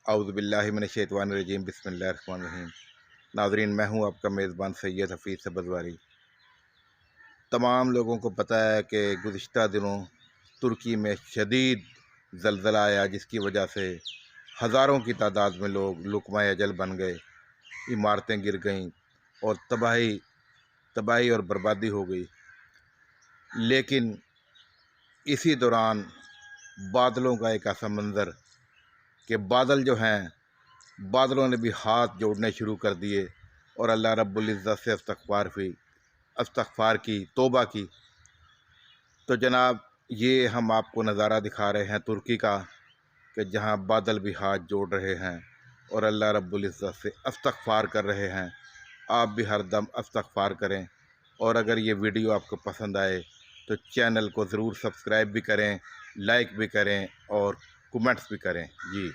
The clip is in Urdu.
اعوذ باللہ من الشیطان الرجیم، بسم اللہ الرحمن الرحیم۔ ناظرین، میں ہوں آپ کا میزبان سید حفیظ سبزواری۔ تمام لوگوں کو پتہ ہے کہ گزشتہ دنوں ترکی میں شدید زلزلہ آیا، جس کی وجہ سے ہزاروں کی تعداد میں لوگ لقمہ اجل بن گئے، عمارتیں گر گئیں اور تباہی اور بربادی ہو گئی۔ لیکن اسی دوران بادلوں کا ایک ایسا منظر کہ بادل جو ہیں، بادلوں نے بھی ہاتھ جوڑنے شروع کر دیے اور اللہ رب العزت سے استغفار کی، توبہ کی۔ تو جناب، یہ ہم آپ کو نظارہ دکھا رہے ہیں ترکی کا، کہ جہاں بادل بھی ہاتھ جوڑ رہے ہیں اور اللہ رب العزت سے استغفار کر رہے ہیں۔ آپ بھی ہر دم استغفار کریں، اور اگر یہ ویڈیو آپ کو پسند آئے تو چینل کو ضرور سبسکرائب بھی کریں، لائک بھی کریں اور کومنٹس بھی کریں جی۔